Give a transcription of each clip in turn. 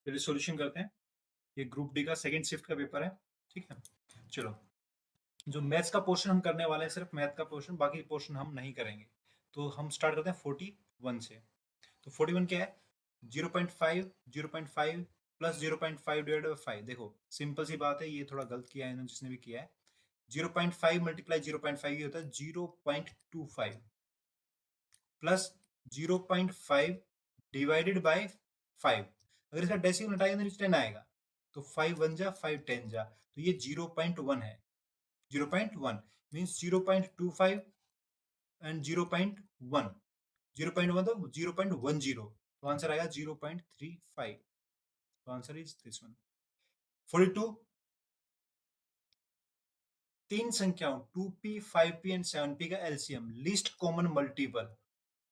चलिए सॉल्यूशन करते हैं। ये ग्रुप डी का सेकंड शिफ्ट का पेपर है। ठीक है, चलो जो मैथ्स का पोर्शन हम करने वाले हैं, सिर्फ मैथ का पोर्शन, बाकी पोर्शन हम नहीं करेंगे। तो हम स्टार्ट करते हैं 41 से। तो 41 क्या है? 0.5 0.5 प्लस 0.5 डिवाइड बाई 5। देखो सिंपल सी बात है, ये थोड़ा गलत किया है इन्होंने जिसने भी किया है। 0.5 मल्टीप्लाई 0.5 ये होता है 0.25 प्लस 0.5 डिवाइडेड बाय 5। अगर इसका डेसिमल हटाएंगे तो 10 आएगा। तो 5 1 जा 5 10 जा, तो ये 0.1 है। 0.1 मीन्स 0.25 एंड 0.1। 0.1 तो 0.10, तो आंसर आएगा 0.35। तो आंसर इज दिस वन। 42, तीन संख्याओं 2p 5p एंड 7p का एलसीएम, लीस्ट कॉमन मल्टीपल,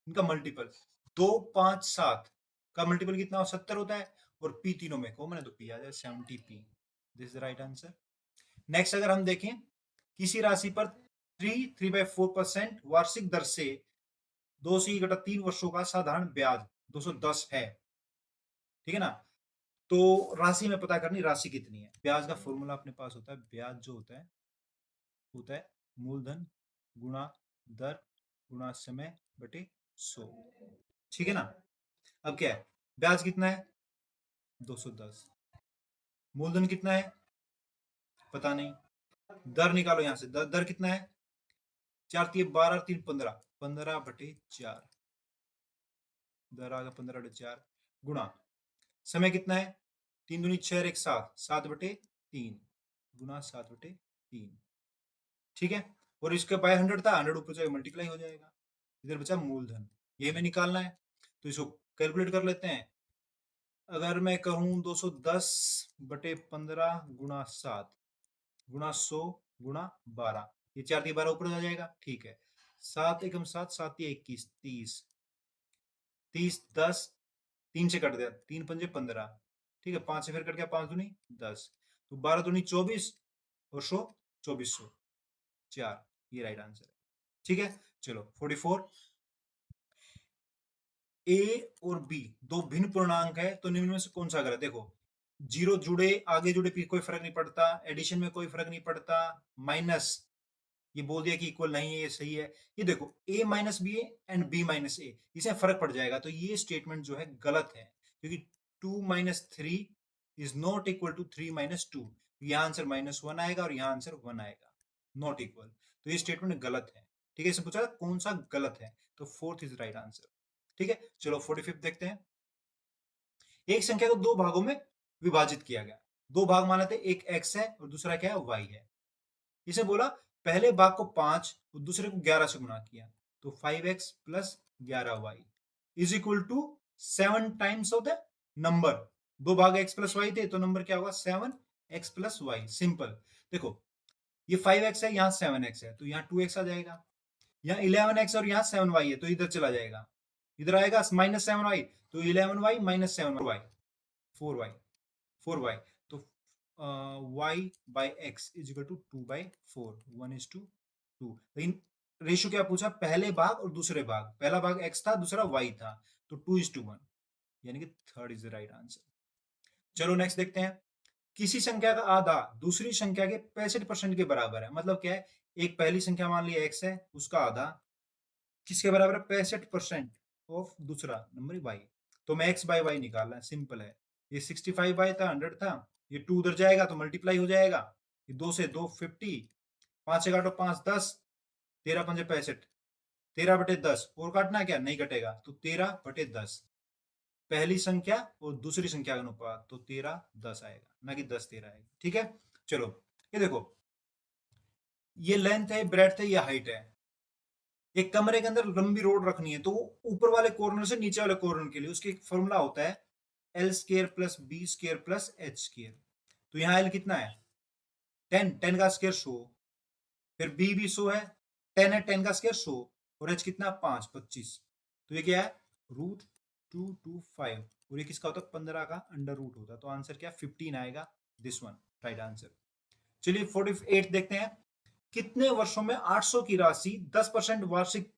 इनका मल्टीपल 2 5 7 का मल्टीपल कितना 70 होता है, और p तीनों में कॉमन है तो p आ जाए 70p। This is the right answer. Next अगर हम देखें, किसी राशि पर 3/4% वार्षिक दर से 2 वर्षों का साधारण ब्याज 210 है। ठीक है ना? तो राशि में पता करनी, राशि कितनी है। ब्याज का फॉर्मूला अपने पास होता है, ब्याज जो होता है मूलधन गुणा दर गुणा समय बटे 100। ठीक है ना? अब क्या है, ब्याज कितना है 210, मूलधन कितना है पता नहीं, दर निकालो यहां से, दर कितना है 4 3 12 3 15, 15/4, दर आ गया 15/4, गुणा समय कितना है 3 दूनी 6 1 7, 7/3 गुणा 7/3। ठीक है, और इसके बाय 100 था, 100 ऊपर जाएगा मल्टीप्लाई हो जाएगा। इधर बचा मूलधन, ये हमें निकालना है, तो इसको कैलकुलेट कर लेते हैं। अगर मैं कहूं 210/15 गुणा 7 गुणा 100 गुणा 12, ये 4 3 12 ऊपर आ जाएगा। ठीक है, 7 एकम 7 7 21 30 30 10, 3 से कट गया, 3 पंजे 15। ठीक है, 5 से फिर कट गया, 5 दूनी 10, तो 12 दूनी 24 और 100 2400 4, ये राइट आंसर है। ठीक है, चलो 44, ए और बी दो भिन्न पूर्णांक है, तो निम्न में से कौन सा गलत। देखो जीरो जुड़े आगे जुड़े कोई फर्क नहीं पड़ता, एडिशन में कोई फर्क नहीं पड़ता, माइनस ये बोल दिया कि इक्वल नहीं है, ये सही है। ये देखो a minus b and b minus a, इसमें फर्क पड़ जाएगा, तो ये स्टेटमेंट जो है गलत है, क्योंकि 2 minus 3 is not equal to 3 minus 2। यहाँ आंसर -1 आएगा और यहाँ आंसर 1 आएगा, नॉट इक्वल, तो ये स्टेटमेंट गलत है। ठीक है, इससे पूछा कौन सा गलत है, तो फोर्थ इज राइट आंसर। ठीक है, चलो 45 देखते हैं। एक संख्या को दो भागों में विभाजित किया गया, दो भाग मान लेते, एक x है और दूसरा क्या है y है। इसे बोला पहले भाग को 5 और दूसरे को 11 से गुणा किया, तो 5x plus 11y is equal to 7 times of the number. दो भाग x प्लस y थे, तो नंबर क्या होगा 7x प्लस y। सिंपल, देखो ये 5x है, यहाँ 7x है, तो यहाँ 2x आ जाएगा, यहाँ 11x और यहाँ 7y है, तो इधर चला जाएगा, इधर आएगा -7y, तो 11y minus 7y 4y 4y, तो y by x is equal to 2/4, 1:2। लेकिन रेशियो क्या पूछा, पहले भाग और दूसरे भाग, पहला भाग x था दूसरा y था, तो 2:1, यानी कि third is the right answer. चलो नेक्स्ट देखते हैं। किसी संख्या का आधा दूसरी संख्या के 65% के बराबर है, मतलब क्या है, एक पहली संख्या मान लिया x है, उसका आधा किसके बराबर है 65% ऑफ दूसरा नंबर y। तो मैं x बाई वाई निकालना है, सिंपल है। ये 65y था, 100 था, ये 2 उधर जाएगा तो मल्टीप्लाई हो जाएगा, ये 2 से 2 50, 5 से काटो 5 10, 13 पंजे 65, 13/10, और काटना है क्या, नहीं कटेगा, तो 13/10 पहली संख्या और दूसरी संख्या का अनुपात, तो 13:10 आएगा, ना कि 10:13 आएगा। ठीक है, चलो ये देखो, ये लेंथ है, ब्रेड्थ है, ये हाइट है। एक कमरे के अंदर लंबी रोड रखनी है, तो ऊपर वाले कॉर्नर से नीचे वाले कॉर्नर के लिए उसकी एक फॉर्मूला होता है L² plus B² plus H²। तो यहाँ L कितना है 10, 10 का स्क्वायर 100, फिर B भी 100 है, 10 है, 10 का स्क्वायर 100, और H कितना 5 25, तो ये क्या है √225, और ये किसका होता है 15 का अंडर रूट होता है, तो आंसर क्या 15 आएगा, दिस वन राइट आंसर। चलिए 48 देखते हैं। कितने वर्षों में 800 की राशि 10% वार्षिक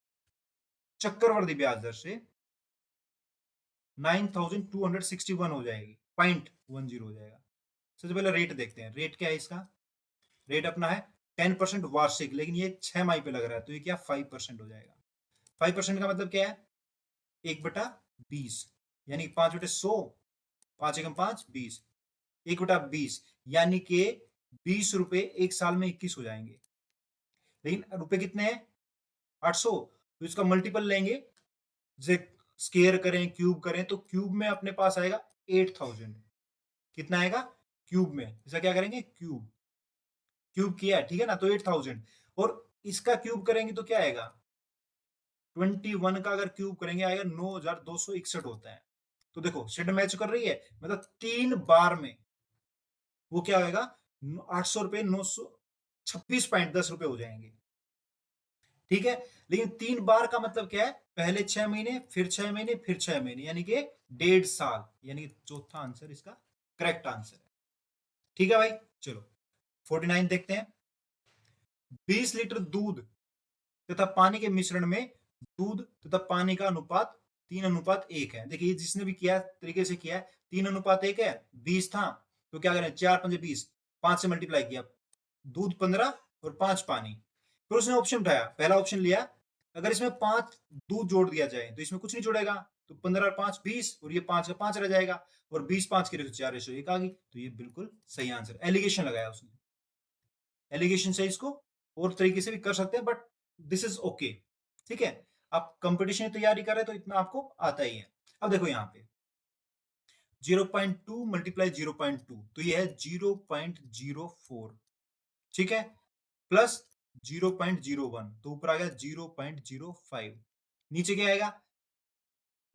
चक्रवर्ती ब्याज दर से 9261 हो जाएगी। 0.10 हो जाएगा। सबसे पहले रेट देखते हैं, रेट क्या है इसका, रेट अपना है 10% वार्षिक, लेकिन ये 6 माही पे लग रहा है, तो ये क्या 5% हो जाएगा। 5% का मतलब क्या है, 1/20, यानी 5/100, 5 × 5 = 20, 1/20 यानी कि 20 रुपए एक साल में 21 हो जाएंगे। लेकिन रुपए कितने हैं, 800, तो इसका मल्टीपल लेंगे, जैसे स्केयर करें, क्यूब करें, तो क्यूब में अपने पास आएगा 8000। कितना आएगा क्यूब में, इसका क्या करेंगे, क्यूब, क्यूब किया है, ठीक है ना, तो 8000, और इसका क्यूब करेंगे तो क्या आएगा, 21 का अगर क्यूब करेंगे आएगा 9261 होता है। तो देखो सेट मैच कर रही है, मतलब 3 बार में वो क्या होगा, 800 रुपए, 926.10 रुपए हो जाएंगे, ठीक है। लेकिन 3 बार का मतलब क्या है, पहले 6 महीने, फिर 6 महीने, फिर 6 महीने, यानी कि 1.5 साल, यानी कि चौथा आंसर इसका करेक्ट आंसर है, ठीक है भाई। चलो 49 देखते हैं। 20 लीटर दूध तथा पानी के मिश्रण में दूध तथा पानी का अनुपात 3:1 है। देखिए जिसने भी किया तरीके से किया है, 3:1 है, 20 था, तो क्या करें, 4×5 = 20, 5 से मल्टीप्लाई किया, दूध 15 और 5 पानी। फिर उसने ऑप्शन उठाया, पहला ऑप्शन लिया, अगर इसमें 5 दूध जोड़ दिया जाए तो इसमें कुछ नहीं जोड़ेगा, तो 15 और 5 20, और ये 5 का 5 रह जाएगा, और 20 5 की 4:1 आ गई, तो ये बिल्कुल सही आंसर। एलिगेशन लगाया उसने, एलिगेशन से इसको और तरीके से भी कर सकते हैं, बट दिस इज ओके, ठीक है। आप कंपटीशन की तैयारी कर रहे हैं तो इतना आपको आता ही है। अब देखो यहाँ पे 0.2 × 0.2, तो ये है 0.04, ठीक है, प्लस 0.01, तो ऊपर आ गया 0.05, नीचे क्या आएगा,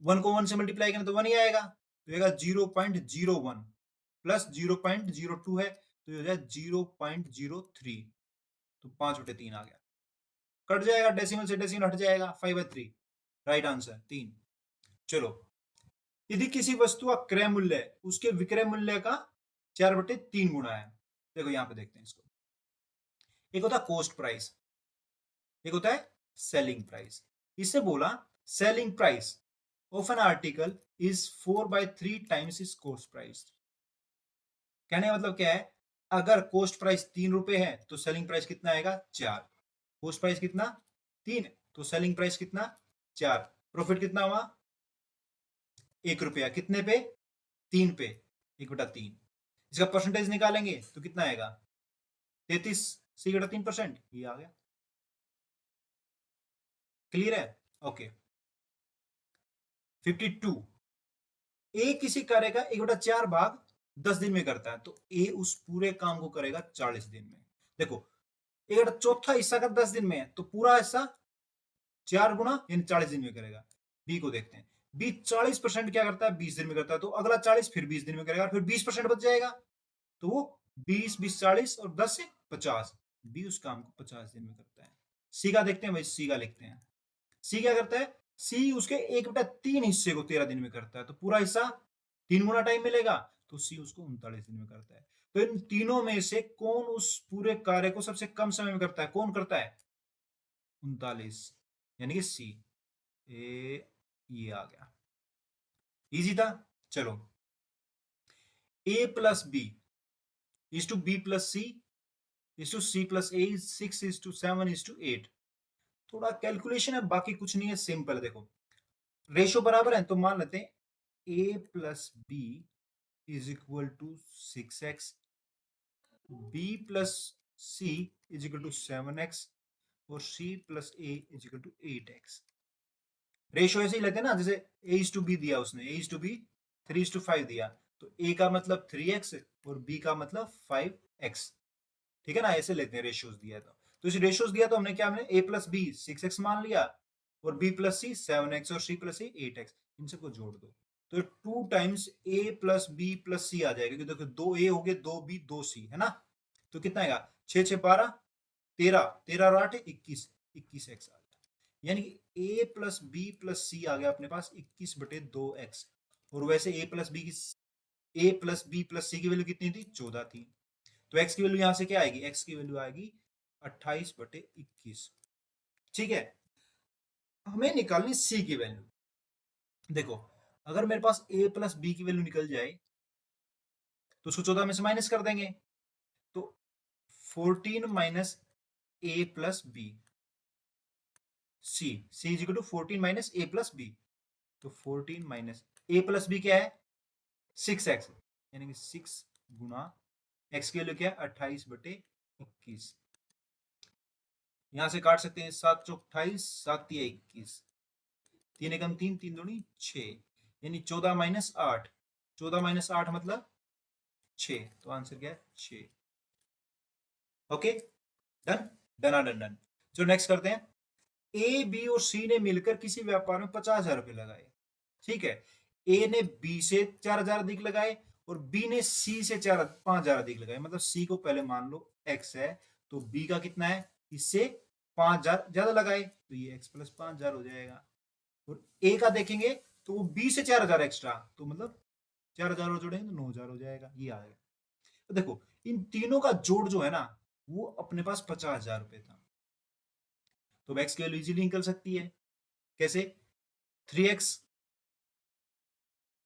1 को 1 से मल्टीप्लाई करें तो 1 ही आएगा, तो आएगा 0.01, प्लस 0.02 है, तो ये हो जाएगा 0.03, तो 5/3 आ गया, कट जाएगा, डेसिमल से डेसिमल हट जाएगा, 5/3, राइट आंसर 3। चलो, यदि किसी वस्तु का क्रय मूल्य उसके विक्रय मूल्य का 4/3 गुना है, देखो यहां पे देखते हैं इसको, एक होता है कॉस्ट प्राइस, एक होता है सेलिंग प्राइस। इससे बोला selling price of an article is 4/3 is cost price. कहने का मतलब क्या है, अगर कॉस्ट प्राइस 3 रुपए है तो सेलिंग प्राइस कितना आएगा, 4। कॉस्ट प्राइस कितना, 3, तो सेलिंग प्राइस कितना, 4। प्रॉफिट कितना हुआ, 1 रुपया, कितने पे, 3 पे, 1/3। इसका परसेंटेज निकालेंगे तो कितना आएगा, 33, 3%, ये आ गया, क्लियर है, ओके। 52, ए किसी कार्य का 1/4 भाग 10 दिन में करता है, तो ए उस पूरे काम को करेगा 40 दिन में। देखो 1/4 हिस्सा का 10 दिन में है, तो पूरा हिस्सा 4 गुना यानी 40 दिन में करेगा। बी को देखते हैं, बी 40% क्या करता है, 20 दिन में करता है, तो अगला 40 फिर 20 दिन में करेगा, फिर 20% बच जाएगा, तो वो 20, 20, 40 और 10 से 50, बी उस काम को 50 दिन में करता है। सी का देखते हैं भाई, सी का लिखते हैं, सी क्या करता है, सी उसके 1/3 हिस्से को 13 दिन में करता है, तो पूरा हिस्सा 3 गुना टाइम मिलेगा, तो सी उसको 39 दिन में करता है। तो इन तीनों में से कौन उस पूरे कार्य को सबसे कम समय में करता है, कौन करता है, 39, यानी कि सी, ए, ये आ गया, इजी था। चलो, a plus b is to b plus c is to c plus a, 6:7:8। थोड़ा कैलकुलेशन है, बाकी कुछ नहीं है, सिंपल है। देखो रेशो बराबर है, तो मान लेते हैं a plus b is equal to 6x, b plus c is equal to 7x, और c plus a is equal to 8x। Ratio ऐसे ही लेते हैं ना, जैसे ए इज टू बी दिया उसने, ए इज टू बी 3:5 दिया, तो ए का मतलब 3x और बी का मतलब 5x, ठीक है ना, ऐसे लेते हैं रेशियोज दिया तो इस रेशियोज दिया तो हमने क्या, हमने a प्लस बी 6x मान लिया, और b प्लस सी 7x, और c प्लस ए 8x, इन सबको जोड़ दो, तो 2 times a plus b plus c आ जाएगा, क्योंकि देखो 2a हो गए, 2b 2c, है ना, तो कितना आएगा, 6 6 12 13, 13 और 8 21, 21x आ गया, यानी कि a plus b plus c आ गया अपने पास 21/2x। और वैसे a प्लस बी प्लस सी की वैल्यू कितनी थी, 14 थी, तो x की वैल्यू यहां से क्या आएगी, x की वैल्यू आएगी 28/21, ठीक है। हमें निकालनी c की वैल्यू। देखो अगर मेरे पास a प्लस बी की वैल्यू निकल जाए तो उसको 14 में से माइनस कर देंगे, तो 14 minus a plus B, c is equal to 14 minus a plus B. तो 14 माइनस a प्लस बी क्या है 6x, यानी कि 6 गुना x की वैल्यू क्या है 28/21। यहां से काट सकते हैं 7 चौक 28, 7 तिया 21, 3 एकम 3, 3 दूनी 6, यानी 14 माइनस 8, 14 माइनस 8 मतलब 6, तो आंसर क्या है 6। Okay, done, done done. जो नेक्स्ट करते हैं, ए बी और सी ने मिलकर किसी व्यापार में 50,000 रुपए लगाए, ठीक है। ए ने बी से 4,000 अधिक लगाए और बी ने सी से 5,000 अधिक लगाए, मतलब सी को पहले मान लो एक्स है, तो बी का कितना है इससे 5,000 ज्यादा लगाए, तो ये एक्स प्लस 5,000 हो जाएगा। और ए का देखेंगे तो वो बी से 4,000 एक्स्ट्रा, तो मतलब 4,000 और जोड़ेंगे तो 9,000 हो जाएगा, ये आ गया। तो देखो इन तीनों का जोड़ जो है ना वो अपने पास 50,000 रुपए था, तो एक्स की वैल्यू इजीली निकल सकती है। कैसे, 3x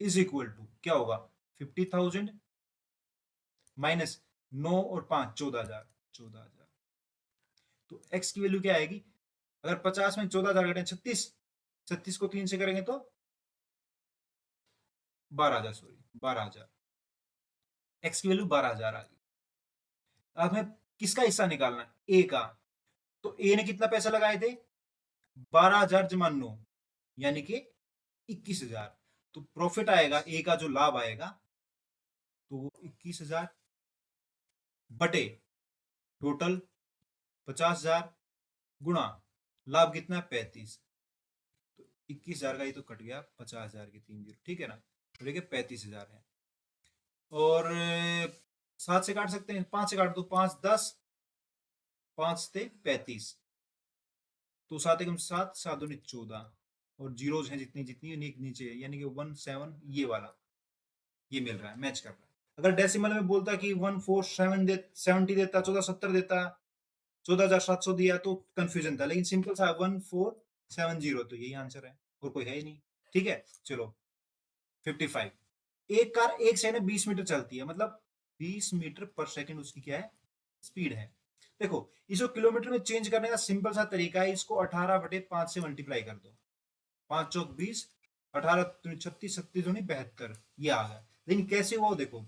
इज इक्वल टू क्या होगा 50,000 माइनस 9 और 5 14,000, 14,000। तो x की वैल्यू क्या आएगी, अगर 50 में 14,000 घटे 36, 36 को 3 से करेंगे तो 12,000, सॉरी 12,000, x की वैल्यू 12,000 आ गई। अब हमें किसका हिस्सा निकालना है, a का, तो a ने कितना पैसा लगाए थे 12,000 जमा 9, यानी कि 21,000। तो प्रॉफिट आएगा ए का, जो लाभ आएगा तो वो 21,000 बटे टोटल 50,000 गुणा लाभ कितना है 35, तो 21,000 का ही तो कट गया 50,000 के 3 जीरो, ठीक है ना, तो देखिए 35,000 है। और 7 से काट सकते हैं, 5 से काट दो, 5 10, 5 थे 35, तो 7 एकम 7, 7 दूनी 14, और जीरोज हैं जितनी जितनी नीचे, यानी कि 17 ये वाला ये मिल रहा है, मैच कर रहा है। अगर डेसिमल में बोलता कि 147 देता, 1470 देता, 14,700 दिया तो कंफ्यूजन था, लेकिन सिंपल सा 1470, तो यही आंसर है, और कोई है ही नहीं, ठीक है। चलो 55, एक कार एक सेकंड 20 मीटर चलती है, मतलब 20 मीटर पर सेकंड उसकी क्या है स्पीड है। देखो इसको किलोमीटर में चेंज करने का सिंपल सा तरीका है, इसको 18/5 से मल्टीप्लाई कर दो, 5 चौक 20, 18 36, 37 72, ये आ गया। लेकिन कैसे हुआ देखो,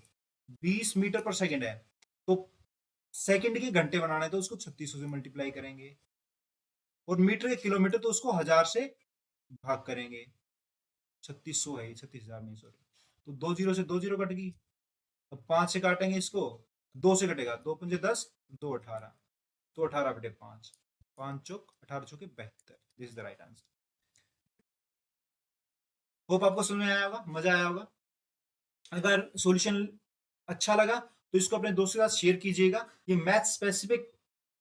20 मीटर पर सेकंड है, तो सेकंड के घंटे बनाने तो उसको 3600 से मल्टीप्लाई करेंगे, और मीटर के किलोमीटर तो उसको 1000 से भाग करेंगे, 3600 है 36,000 नहीं सॉरी, तो 2 जीरो से 2 जीरो कट गई। अब 5 से काटेंगे इसको, 2 से कटेगा, 2 पंजे 10, 2 18, तो 18/5, 5 चौक 18 चौके 72, this is the right answer. Hope आपको समझ में आया होगा, मजा आया होगा। अगर सॉल्यूशन अच्छा लगा तो इसको अपने दोस्तों के साथ शेयर कीजिएगा, ये मैथ स्पेसिफिक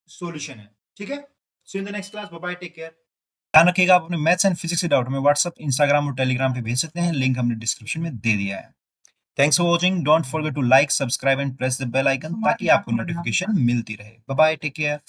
सॉल्यूशन है, ठीक है। See in the next class, bye bye, take care. ध्यान रखिएगा, आप अपने मैथ्स एंड फिजिक्स के डाउट में व्हाट्सएप, इंस्टाग्राम और टेलीग्राम पे भेज सकते हैं, लिंक हमने डिस्क्रिप्शन में दे दिया है। Thanks for watching, don't forget to like, subscribe and press the bell icon, ताकि आपको नोटिफिकेशन मिलती रहे। Bye bye, take care.